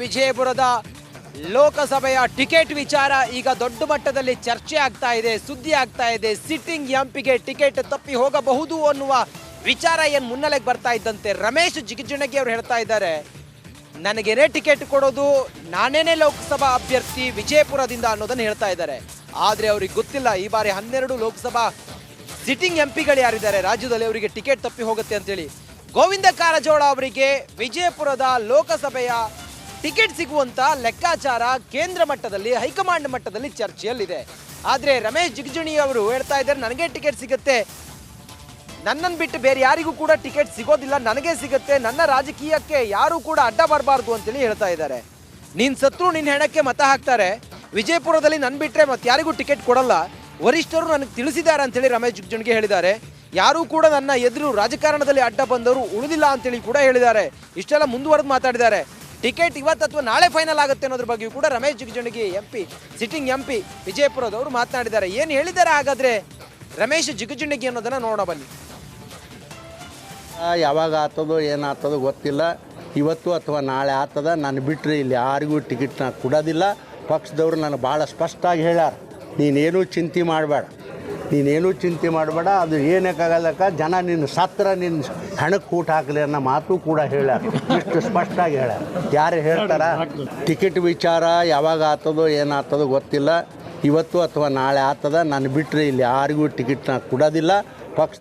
ವಿಜಯಪುರದ ಲೋಕಸಭೆಯ ಟಿಕೆಟ್ ವಿಚಾರ ಈಗ ದೊಡ್ಡ ಮಟ್ಟದಲ್ಲಿ ಚರ್ಚೆ ಆಗ್ತಾ ಇದೆ, ಸುದ್ದಿ ಆಗ್ತಾ ಇದೆ. ಸಿಟ್ಟಿಂಗ್ ಎಂಪಿಗೆ ಟಿಕೆಟ್ ತಪ್ಪಿ ಹೋಗಬಹುದು ಅನ್ನುವ ವಿಚಾರ ಏನು ಮುನ್ನೆಲೆಗೆ ಬರ್ತಾ ಇದ್ದಂತೆ ರಮೇಶ್ ಜಿಗಜಿಣಗಿ ಅವರು ಹೇಳ್ತಾ ಇದ್ದಾರೆ, ನನಗೇನೇ ಟಿಕೆಟ್ ಕೊಡೋದು, ನಾನೇನೇ ಲೋಕಸಭಾ ಅಭ್ಯರ್ಥಿ ವಿಜಯಪುರದಿಂದ ಅನ್ನೋದನ್ನು ಹೇಳ್ತಾ ಇದ್ದಾರೆ. ಆದರೆ ಅವ್ರಿಗೆ ಗೊತ್ತಿಲ್ಲ ಈ ಬಾರಿ 12 ಲೋಕಸಭಾ ಸಿಟ್ಟಿಂಗ್ ಎಂಪಿಗಳು ಯಾರಿದ್ದಾರೆ ರಾಜ್ಯದಲ್ಲಿ ಅವರಿಗೆ ಟಿಕೆಟ್ ತಪ್ಪಿ ಹೋಗುತ್ತೆ ಅಂತೇಳಿ. ಗೋವಿಂದ ಕಾರಜೋಳ ಅವರಿಗೆ ವಿಜಯಪುರದ ಲೋಕಸಭೆಯ ಟಿಕೆಟ್ ಸಿಗುವಂತ ಲೆಕ್ಕಾಚಾರ ಕೇಂದ್ರ ಮಟ್ಟದಲ್ಲಿ, ಹೈಕಮಾಂಡ್ ಮಟ್ಟದಲ್ಲಿ ಚರ್ಚೆಯಲ್ಲಿದೆ. ಆದರೆ ರಮೇಶ್ ಜಿಗಜಿಣಗಿ ಅವರು ಹೇಳ್ತಾ ಇದ್ದಾರೆ, ನನಗೆ ಟಿಕೆಟ್ ಸಿಗುತ್ತೆ, ನನ್ನನ್ನು ಬಿಟ್ಟು ಬೇರೆ ಯಾರಿಗೂ ಕೂಡ ಟಿಕೆಟ್ ಸಿಗೋದಿಲ್ಲ, ನನಗೆ ಸಿಗುತ್ತೆ, ನನ್ನ ರಾಜಕೀಯಕ್ಕೆ ಯಾರೂ ಕೂಡ ಅಡ್ಡ ಬರಬಾರ್ದು ಅಂತೇಳಿ ಹೇಳ್ತಾ ಇದ್ದಾರೆ. ನೀನು ಸತ್ರು ನಿನ್ನ ಹೆಣಕ್ಕೆ ಮತ ಹಾಕ್ತಾರೆ, ವಿಜಯಪುರದಲ್ಲಿ ನನ್ನ ಬಿಟ್ಟರೆ ಮತ್ತೆ ಯಾರಿಗೂ ಟಿಕೆಟ್ ಕೊಡಲ್ಲ, ವರಿಷ್ಠರು ನನಗೆ ತಿಳಿಸಿದ್ದಾರೆ ಅಂತೇಳಿ ರಮೇಶ್ ಜಿಗಜಿಣಗಿ ಹೇಳಿದ್ದಾರೆ. ಯಾರೂ ಕೂಡ ನನ್ನ ಎದುರು ರಾಜಕಾರಣದಲ್ಲಿ ಅಡ್ಡ ಬಂದವರು ಉಳಿದಿಲ್ಲ ಅಂತೇಳಿ ಕೂಡ ಹೇಳಿದ್ದಾರೆ. ಇಷ್ಟೆಲ್ಲ ಮುಂದುವರೆದು ಮಾತಾಡಿದ್ದಾರೆ. ಟಿಕೆಟ್ ಇವತ್ತು ಅಥವಾ ನಾಳೆ ಫೈನಲ್ ಆಗುತ್ತೆ ಅನ್ನೋದ್ರ ಬಗ್ಗೆಯೂ ಕೂಡ Ramesh Jigajinagi MP, sitting MP ವಿಜಯಪುರದವರು ಮಾತನಾಡಿದ್ದಾರೆ. ಏನು ಹೇಳಿದ್ದಾರೆ ಹಾಗಾದ್ರೆ ರಮೇಶ್ ಜಿಗಜಿಣಗಿ ಅನ್ನೋದನ್ನ ನೋಡೋಣ ಬನ್ನಿ. ಯಾವಾಗ ಆಗ್ತದೋ ಏನಾಗ್ತದೋ ಗೊತ್ತಿಲ್ಲ, ಇವತ್ತು ಅಥವಾ ನಾಳೆ ಆಗ್ತದ. ನಾನು ಬಿಟ್ಟರೆ ಇಲ್ಲಿ ಯಾರಿಗೂ ಟಿಕೆಟ್ ನಾನು ಕೊಡೋದಿಲ್ಲ. ಪಕ್ಷದವ್ರು ನನಗೆ ಭಾಳ ಸ್ಪಷ್ಟವಾಗಿ ಹೇಳ್ಯಾರ, ನೀನೇನೂ ಚಿಂತೆ ಮಾಡಬೇಡ, ನೀನೇನೂ ಚಿಂತೆ ಮಾಡಬೇಡ, ಅದು ಏನಕ್ಕಾಗಲ್ಲಕ್ಕ ಜನ ನಿನ್ನ ಸತ್ರ ನಿನ್ನ ಹಣಕ್ಕೆ ಊಟ ಹಾಕಲಿ ಅನ್ನೋ ಮಾತು ಕೂಡ ಹೇಳ್ಯಾರ. ಇಷ್ಟು ಸ್ಪಷ್ಟವಾಗಿ ಹೇಳ್ಯಾರ. ಯಾರು ಹೇಳ್ತಾರ ಟಿಕೆಟ್ ವಿಚಾರ ಯಾವಾಗ ಆಗ್ತದೋ ಏನಾಗ್ತದೋ ಗೊತ್ತಿಲ್ಲ, ಇವತ್ತು ಅಥವಾ ನಾಳೆ ಆಗ್ತದ. ನಾನು ಬಿಟ್ಟರೆ ಇಲ್ಲಿ ಯಾರಿಗೂ ಟಿಕೆಟ್ ನಾನು ಕೊಡೋದಿಲ್ಲ. ಪಕ್ಷ